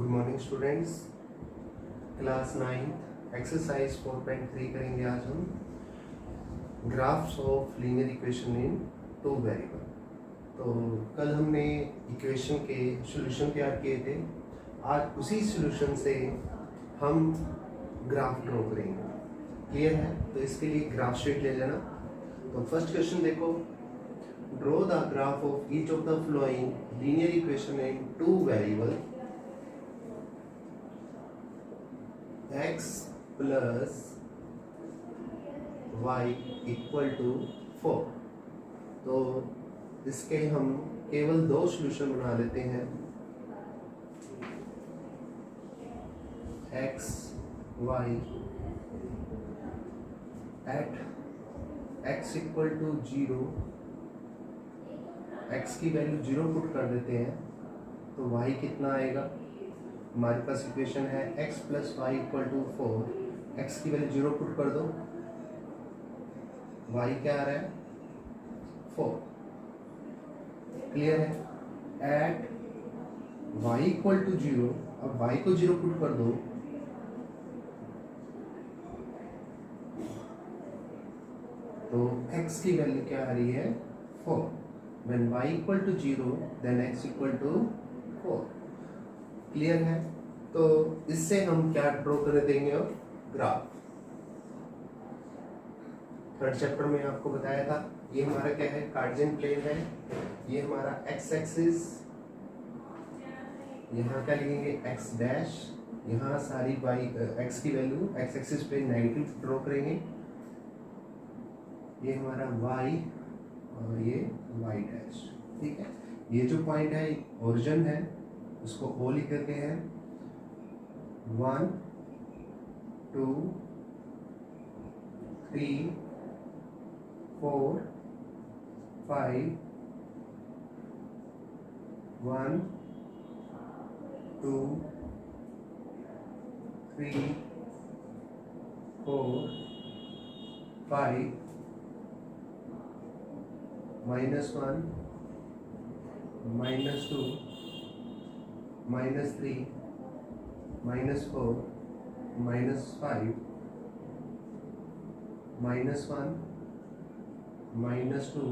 Good morning students. Class 9 exercise 4.3 करेंगे आज हम graphs of linear equation in two variable. तो कल हमने इक्वेशन के सॉल्यूशन तैयार किए थे, आज उसी सॉल्यूशन से हम ग्राफ ड्रॉ करेंगे। क्लियर है? तो इसके लिए ग्राफ शीट ले लेना। तो फर्स्ट क्वेश्चन देखो, draw the graph of each of the following linear equation in two variable x plus y equal to 4। तो इसके हम केवल दो सॉल्यूशन बना लेते हैं, x y at x equal to 0, x की वैल्यू 0 पुट कर देते हैं तो y कितना आएगा। हमारे पास इक्वेशन है x plus y equal to 4, x की वैल्यू 0 पुट कर दो, y क्या आ रहा है 4। क्लियर है? एट y इक्वल टू 0, अब y को 0 पुट कर दो, तो x की वैल्यू क्या आ रही है 4। When y equal to 0 then x equal to 4। Clear है? तो इससे हम क्या ड्रॉ कर देंगे और ग्राफ। थर्ड चैप्टर में आपको बताया था, ये हमारा क्या है, कार्टेशियन प्लेन है, ये हमारा x एक्सिस, यहाँ क्या लिखेंगे x डैश, यहाँ सारी y x की वैल्यू x एक्सिस पे नेगेटिव ड्रॉ करेंगे, ये हमारा y और ये y डैश। ठीक है? ये जो पॉइंट है ओरिजिन है, उसको ओ लिख देते हैं, 1 2 3 4 5 1 2 3 4 5 -1 -2 -3 -4 -5 -1 -2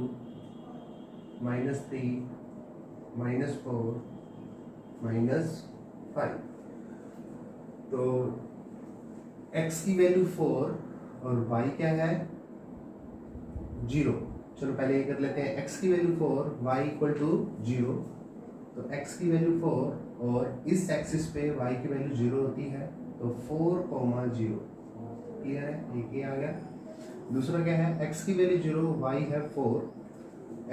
-3 -4 -5। तो x की वैल्यू 4 और y क्या है 0। चलो पहले ये कर लेते हैं, x की वैल्यू 4, y इक्वल टू 0। तो x की वैल्यू 4 और इस एक्सिस पे y की वैल्यू 0 होती है, तो 4,0। क्लियर है? एक आ गया। दूसरा क्या है, x की वैल्यू 0, y है 4,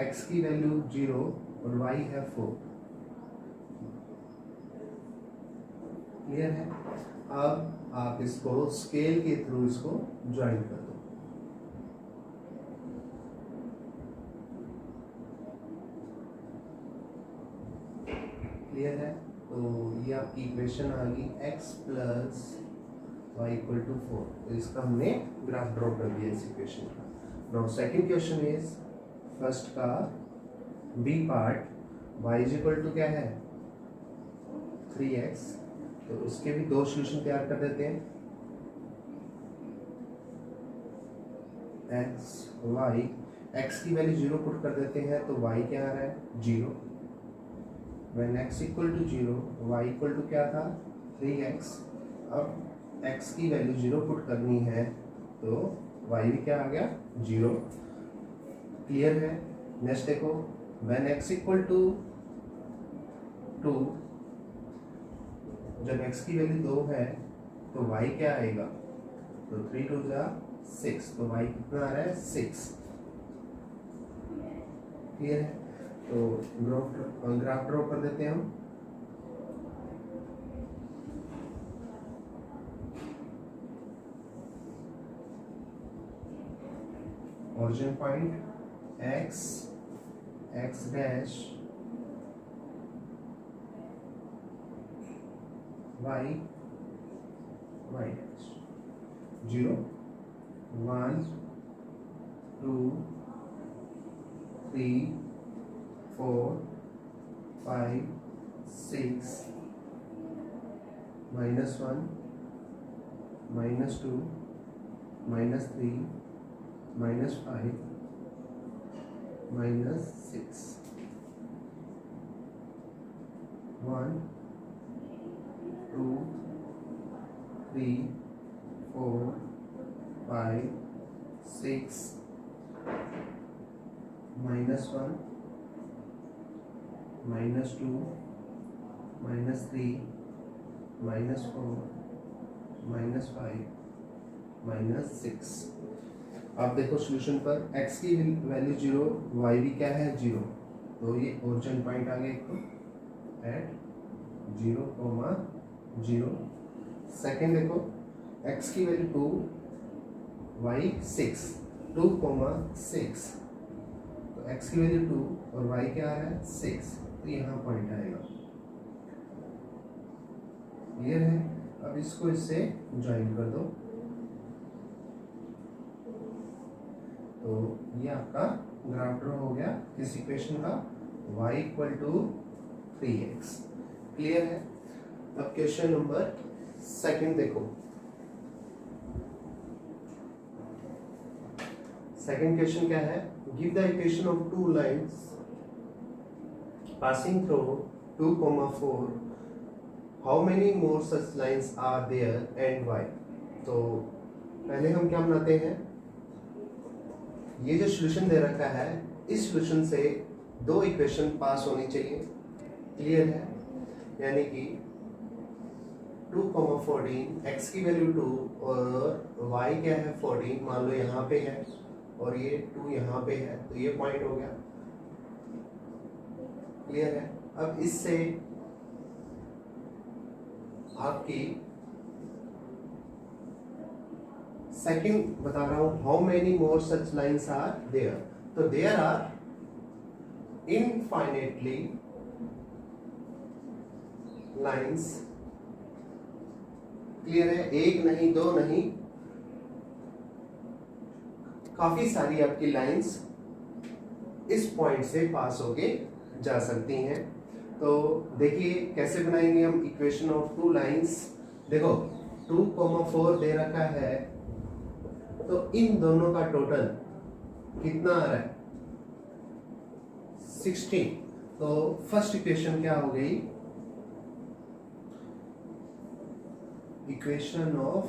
x की वैल्यू 0 और y है 4। क्लियर है? अब आप इसको स्केल के थ्रू इसको ज्वाइन कर दो। क्लियर है? तो ये आपकी इक्वेशन आ गई x plus y equal to 4। तो इसका हमने ग्राफ ड्रॉ कर दिया इस इक्वेशन का। Now second question is, first का B part, y is equal to क्या है 3x। तो उसके भी दो सॉल्यूशन तैयार कर देते हैं, x y, x की वैल्यू 0 पुट कर देते हैं तो y क्या आ रहा है 0। When x equal to 0, y equal to क्या था 3x। अब x की वैल्यू 0 पुट करनी है तो y भी क्या आ गया 0। क्लियर है? नेक्स्ट देखो, when x इक्वल टू 2, जब x की वैल्यू 2 है तो y क्या आएगा, तो 3 2 6, तो y कितना आ रहा है 6। क्लियर है? तो ग्राफ ड्रॉ कर देते हैं हम। Origin point x dash, y dash, 0 1 2 3 4 5 6 -1, -2, -3, -5, -6, 1, 2, 3, 4, 5, 6, -1, -2, -3, -4, -5, -6। आप देखो सोल्यूशन पर x की वैल्यू 0, y भी क्या है 0, तो ये ओरिजिन पॉइंट आ गया एक तो एट 0, 0। सेकेंड देखो x की वैल्यू 2, y 6, 2, 6, तो x की वैल्यू 2 और y क्या है 6, तो यहाँ पॉइंट आएगा। क्लियर है? अब इसको इससे ज्वाइन कर दो, तो ये आपका ग्राफ ड्रॉ हो गया इस इक्वेशन का y equal to 3x। Clear है? अब क्वेश्चन नंबर सेकंड देखो। सेकंड क्वेश्चन क्या है? Give the equation of two lines passing through 2, 4, how many more such lines are there and why. तो पहले हम क्या बनाते हैं, ये जो सॉल्यूशन दे रखा है इस सॉल्यूशन से दो इक्वेशन पास होनी चाहिए। क्लियर है? यानी कि 2, 14, x की वैल्यू 2 और y क्या है 14, मान लो यहाँ पे है और ये 2 यहाँ पे है, तो ये पॉइंट हो गया। क्लियर है? अब इससे आपकी सेकंड बता रहा हूं, how many more such lines are there. तो there are infinitely lines. Clear है? एक नहीं, दो नहीं, काफी सारी आपकी लाइंस इस पॉइंट से पास होके जा सकती हैं। तो देखिए कैसे बनाएंगे हम इक्वेशन ऑफ टू लाइंस। देखो 2, 4 दे रखा है, तो इन दोनों का टोटल कितना आ रहा है 16। तो फर्स्ट इक्वेशन क्या हो गई, equation of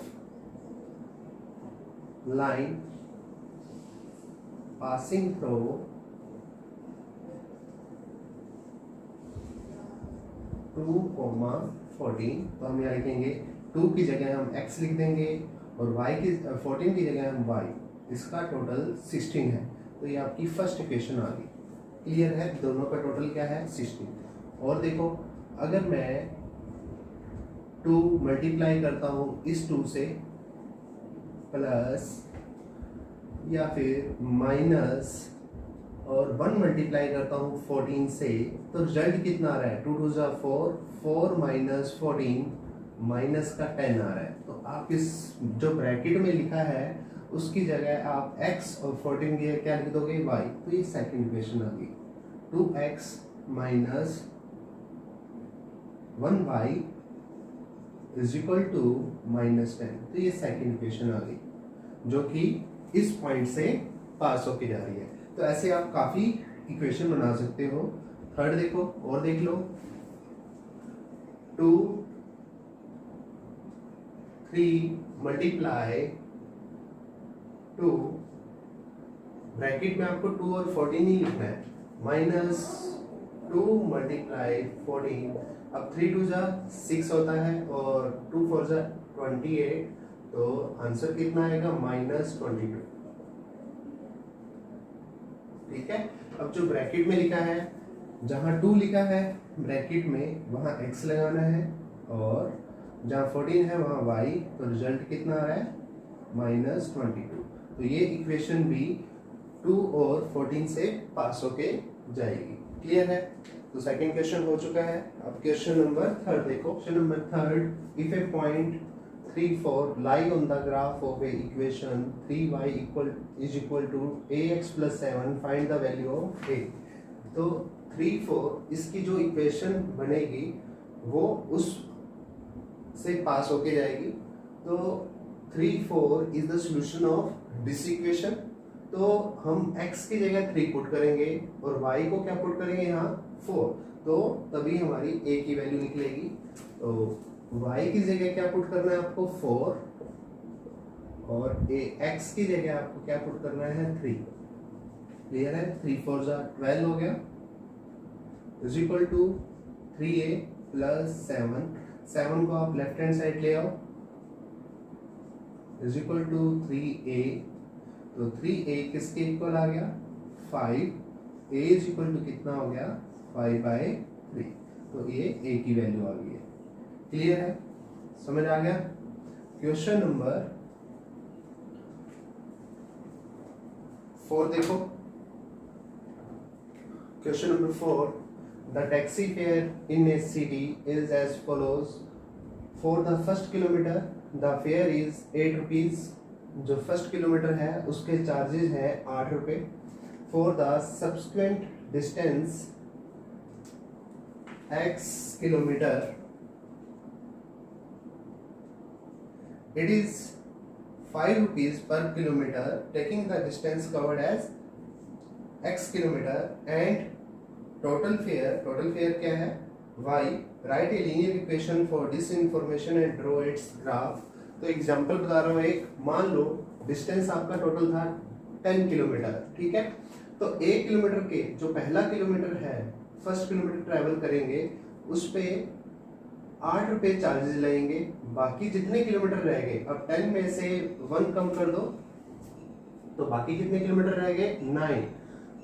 line passing through 2, 14। तो हम यहाँ लिखेंगे 2 की जगह हम x लिख देंगे और y की 14 की जगह हम y, इसका टोटल 16 है। तो ये आपकी फर्स्ट इक्वेशन आ गई। क्लियर है? दोनों का टोटल क्या है 16। और देखो अगर मैं 2 मल्टीप्लाई करता हूँ इस 2 से प्लस या फिर माइनस और 1 मल्टीप्लाई करता हूँ 14 से, तो रिजल्ट कितना आ रहा है 2, 2 जा 4, 4 - 14 माइनस का 10 आ रहा है। तो आप इस जो ब्रैकेट में लिखा है उसकी जगह आप x और 14 की क्या लिख दोगे y। तो ये सेकंड इक्वेशन आ गई 2x minus 1y is equal to -10। तो ये सेकंड इक्वेशन आ गई जो कि इस पॉइंट से पास होके जा रही है। तो ऐसे आप काफी इक्वेशन बना सकते हो। थर्ड देखो और देख लो 2, 3 मल्टीप्लाई 2, ब्रैकेट में आपको 2 और 14 ही लिखना है, -2 मल्टीप्लाई 14। अब 3, 2 जा 6 होता है और 2, 4 जा 28, तो आंसर कितना आएगा -22। ठीक है? अब जो ब्रैकेट में लिखा है, जहां 2 लिखा है ब्रैकेट में वहां x लगाना है और जहां 14 है वहां y, तो रिजल्ट कितना आ रहा है -22। तो ये इक्वेशन भी 2 और 14 से पास होके जाएगी। क्लियर है? तो सेकंड क्वेश्चन हो चुका है। अब क्वेश्चन नंबर थर्ड देखो। Question number third, if A point 3, 4 lie on the graph of a equation 3y is equal to ax plus 7, find the value of a। तो 3, 4 इसकी जो इक्वेशन बनेगी वो उस से पास होके जाएगी। तो 3 4 is the solution of this equation. तो हम x की जगह 3 पुट करेंगे और y को क्या पुट करेंगे यहाँ 4, तो तभी हमारी a की वैल्यू निकलेगी। तो y की जगह क्या पुट करना है आपको 4 और x की जगह आपको क्या पुट करना है 3। क्लियर है? 3 4 12 हो गया is equal to 3a plus 7 को आप लेफ्ट हैंड साइड ले आओ इज इक्वल टू 3a। तो 3a किसके इक्वल आ गया 5। a इज इक्वल टू कितना हो गया 5/3। तो ये a की वैल्यू आ गई है। क्लियर है? समझ आ गया? क्वेश्चन नंबर 4 देखो। Question number 4, the taxi fare in a city is as follows. For the first kilometre the fare is 8 rupees. जो फर्स्ट किलोमीटर है उसके चार्जेस है 8 रुपए। For the subsequent distance x kilometre it is 5 rupees per kilometer, taking the distance covered as x kilometer and total fare क्या है y। write a linear equation for this information and draw its graph। तो example बता रहा हूँ एक, मान लो distance आपका total था 10 किलोमीटर, ठीक है। तो 1 किलोमीटर के जो पहला किलोमीटर है फर्स्ट किलोमीटर ट्रैवल करेंगे उस पे 8 रुपए चार्जेस लगेंगे। बाकी जितने किलोमीटर रह गए, अब 10 में से 1 कम कर दो तो बाकी कितने किलोमीटर रह गए 9।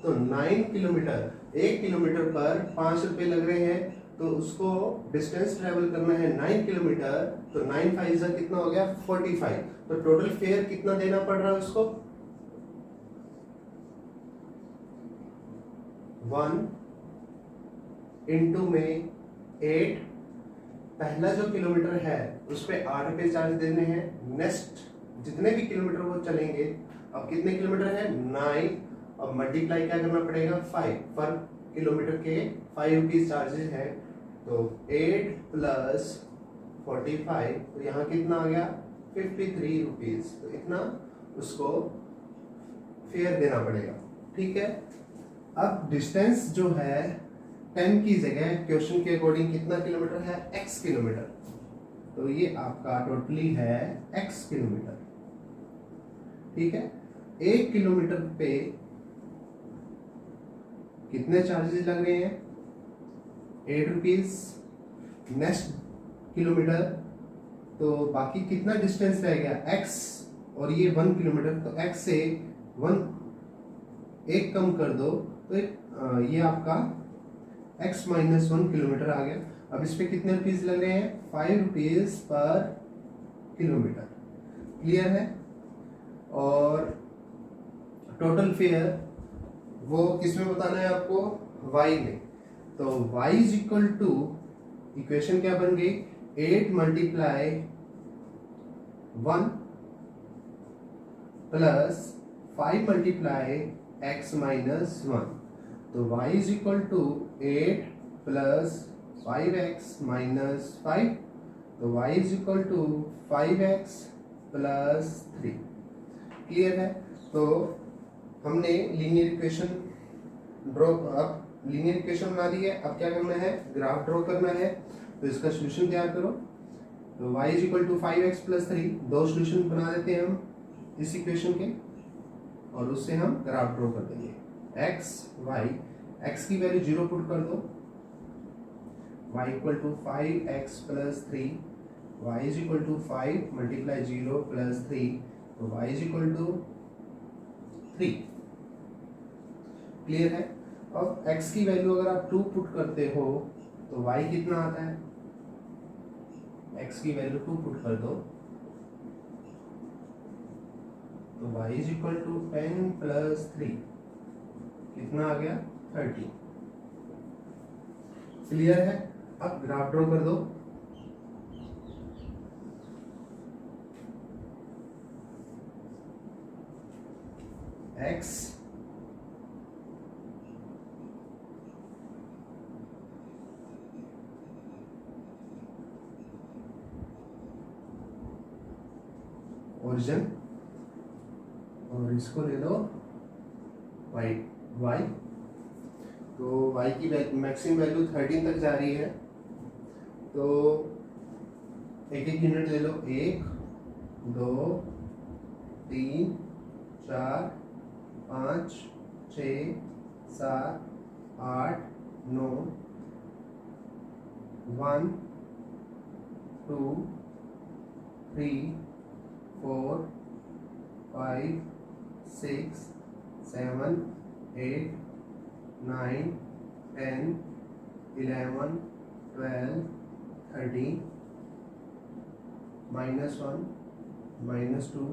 तो 9 किलोमीटर, 1 किलोमीटर पर 5 रुपए लग रहे हैं। तो उसको डिस्टेंस ट्रैवल करना है 9 किलोमीटर। तो 9 5 जा कितना हो गया 45। तो टोटल फेयर कितना देना पड़ रहा है उसको 1 इंटू में 8। पहला जो किलोमीटर है उस पे 8 रुपए चार्ज देने हैं। नेक्स्ट जितने भी किलोमीटर वो चलेंगे, अब कितने किलोमीटर है 9। अब मल्टीप्लाई क्या करना पड़ेगा 5 पर किलोमीटर के 5 रुपीज चार्जेस है। तो 8 प्लस 45, तो यहाँ कितना आ गया 53 रुपीज। तो इतना उसको फेयर देना पड़ेगा, ठीक है। अब डिस्टेंस जो है 10 की जगह क्वेश्चन के अकॉर्डिंग कितना किलोमीटर है x किलोमीटर। तो ये आपका टोटली है x किलोमीटर, ठीक है। 1 किलोमीटर पे कितने चार्जेस लग रहे हैं 8 रुपीज। नेक्स्ट किलोमीटर तो बाकी कितना डिस्टेंस रह गया x और ये 1 किलोमीटर। तो x से 1 कम कर दो तो ये आपका x माइनस 1 किलोमीटर आ गया। अब इस पे कितने रुपीज लग रहे हैं 5 रुपीज पर किलोमीटर। क्लियर है? और टोटल फेयर वो किसमें बताना है आपको y में। तो y is equal to, equation क्या बन गई 8 multiply 1 plus 5 multiply x minus 1। तो y is equal to 8 plus 5x minus 5। तो y is equal to 5x plus 3। Clear है? तो हमने लीनियर इक्वेशन ड्रॉ, अब लीनियर इक्वेशन बना दी है। अब क्या करना है ग्राफ ड्रॉ करना है। तो इसका सोल्यूशन तैयार करो। तो y is equal to 5x plus 3, दो सोल्यूशन बना देते हैं हम इस इक्वेशन के और उससे हम ग्राफ ड्रॉ कर देंगे। x y, x की वैल्यू 0 पुट कर दो, y equal to 5x plus 3, y is equal to 5 multiply 0 plus 3। तो y is equal to 3। Clear है? अब x की वैल्यू अगर आप 2 पुट करते हो तो y कितना आता है, x की वैल्यू 2 पुट कर दो तो y is equal to 10 plus 3 कितना आ गया 30। क्लियर है? अब ग्राफ ड्रॉ कर दो। x ओरिजिन, और इसको ले लो y। तो y की मैक्सिमम वैल्यू 13 तक जा रही है, तो एक एक यूनिट ले लो, 1 2 3 4 5 6 7 8 9 1 2 3 4 5 6 7 8 9 10 11 12 13 -1 -2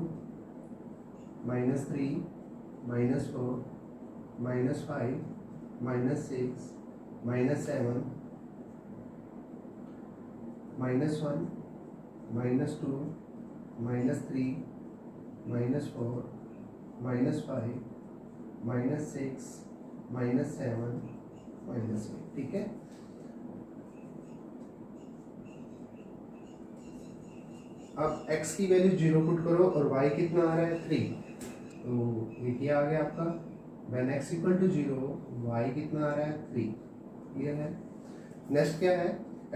-3 -4 -5 -6 -7 -1 -2 -3 -4 -5 -6 -7 -8। ठीक है, अब x की वैल्यू 0 पुट करो और y कितना आ रहा है 3, तो ये क्या आ गया आपका, when x equal to 0 y कितना आ रहा है 3। क्लियर है। नेक्स्ट क्या है,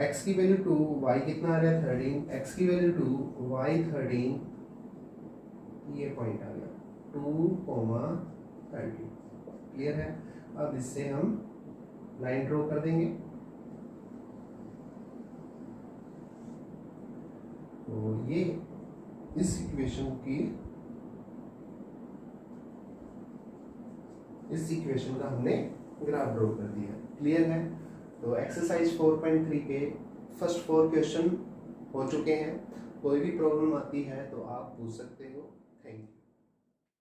x की वैल्यू 2 y कितना आ रहा है 13, x की वैल्यू 2 y 13, ये पॉइंट आ गया 2, 13। क्लियर है। अब इससे हम लाइन ड्रॉ कर देंगे, तो ये इस इक्वेशन का हमने ग्राफ ड्रॉ कर दिया। क्लियर है। तो एक्सरसाइज 4.3 के फर्स्ट 4 क्वेश्चन हो चुके हैं। कोई भी प्रॉब्लम आती है तो आप पूछ सकते हो। Thank you.